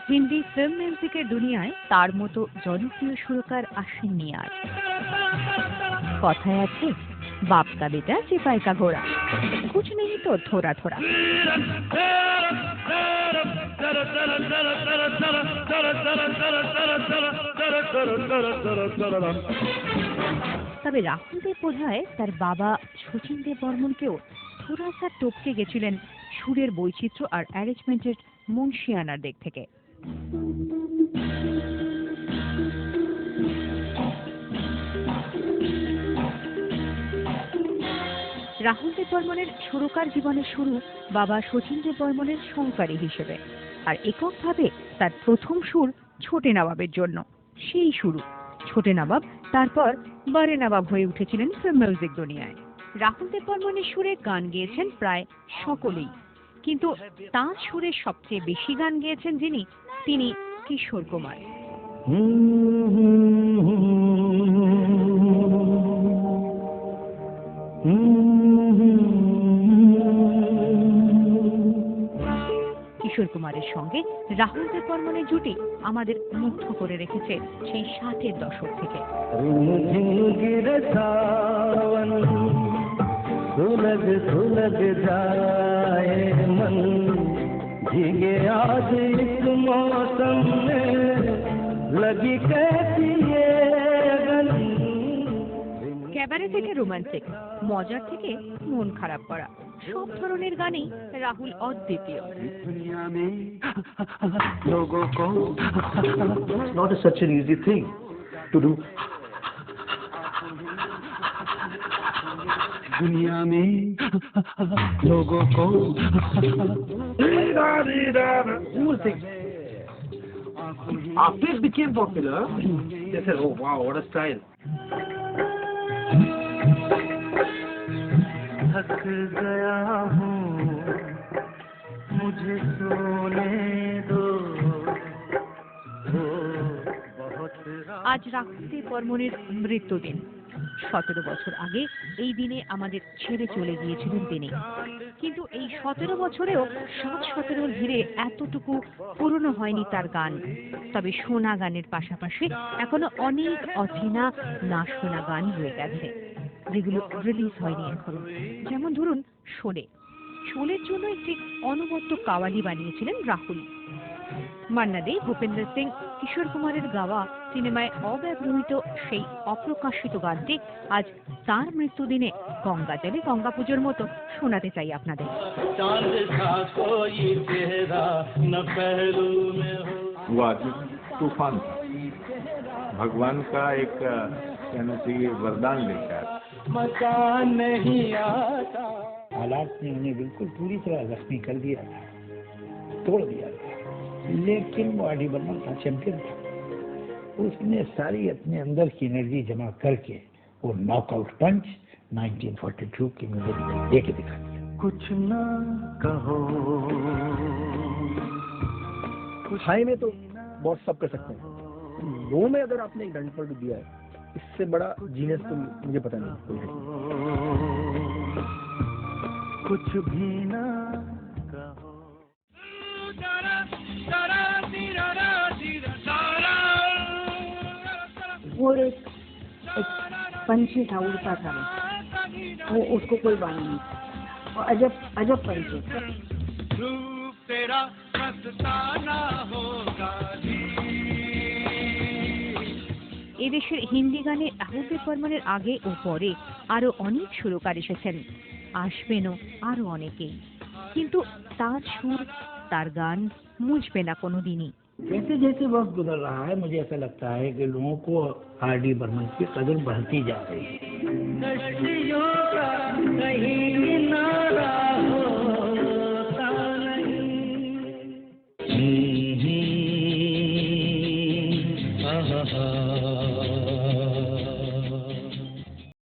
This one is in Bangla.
হিন্দি ফিল্ম মিউজিকের দুনিয়ায় তার মতো জনপ্রিয় সুরকার আসেননি আর। কথায় আছে, বাপ কা বেটা সিপাই কা ঘোড়া, কুছ নেই তো থোড়া থোড়া। তবে রাহুল দেব বোধহয় তার বাবা শচীন দেব বর্মনকেও থোড়া সা টপকে গেছিলেন সুরের বৈচিত্র্য আর অ্যারেঞ্জমেন্টের মুন্সিয়ানার দিক থেকে। রাহুল দেব বর্মনের সুরকার জীবনের শুরু বাবা শচীন দেব বর্মনের সহকারী হিসেবে, আর এককভাবে তার প্রথম সুর ছোটে নবাবের জন্য। সেই শুরু ছোটে নবাব, তারপর বড়ে নবাব হয়ে উঠেছিলেন ফিল্ম মিউজিক দুনিয়ায়। রাহুল দেব বর্মনের সুরে গান গেয়েছেন প্রায় সকলেই, কিন্তু তাঁর সুরে সবচেয়ে বেশি গান গেয়েছেন যিনি, তিনি কিশোর কুমার। কিশোর কুমারের সঙ্গে রাহুল দেব বর্মনের জুটি আমাদের মুগ্ধ করে রেখেছে সেই 60-এর দশক থেকে। ক্যাবারে থেকে রোমান্টিক, মজার থেকে মন খারাপ করা, সব ধরনের গানেই রাহুল অদ্বিতীয়। Not such an easy thing to do. दुनिया में लोगों को after it became popular, they said, "Oh wow, what a style!" थक गया हूँ, मुझे सोने दो। আজ রাহুল দেব বর্মনের মৃত্যুদিন। 17 বছর আগে এই দিনে আমাদের ছেড়ে চলে গিয়েছিলেন তিনি, কিন্তু এই 17 বছরেও 7-17 ঘিরে এতটুকু পুরনো হয়নি তার গান। তবে শোনা গানের পাশাপাশি এখনো অনেক অচেনা না শোনা গান রয়ে গেছে, যেগুলো রিলিজ হয়নি এখনো। যেমন ধরুন শোলে। শোলের জন্য একটি অনবদ্য কাওয়ালি বানিয়েছিলেন রাহুল। মান্না দে, ভূপেন্দ্র সিং, কিশোর কুমারের গাওয়া সিনেমায় অব্যবহৃত সেই অপ্রকাশিত গানটি আজ তার মৃত্যুদিনে গঙ্গা জলে গঙ্গা পুজোর মতো শোনাতে চাই আপনাদের। तूफान था, भगवान का एक कहना चाहिए वरदान लेकर। मकान नहीं आता, हालात ने उन्हें बिल्कुल पूरी तरह जख्मी कर दिया था, तोड़ दिया था, लेकिन वो आर डी बर्मन था, चैंपियन था। उसने सारी अपने अंदर की एनर्जी जमा करके वो नॉकआउट पंच 1942 की म्यूजिक में लेके दिखा दिया। कुछ ना कहो, हाई में तो बहुत सब कर सकते हैं, लो में अगर आपने एक डंड दिया है, इससे बड़ा जीनियस तो मुझे पता नहीं कोई है। कुछ भी ना कहो। वो एक पंछी था, उड़ता था, वो उसको कोई बानी नहीं, वो अजब अजब पंछी। এদেশের হিন্দি গানে রাহুল দেব বর্মনের আগে ও পরে আরো অনেক সুরকার এসেছেন, আসবেনও আরো অনেকেই, কিন্তু তার সুর, তার গান মুছবে না কোনোদিনই। जैसे जैसे वक्त गुजर रहा है, मुझे ऐसा लगता है कि लोगों को आर डी बर्मन की कदर बढ़ती जा रही है।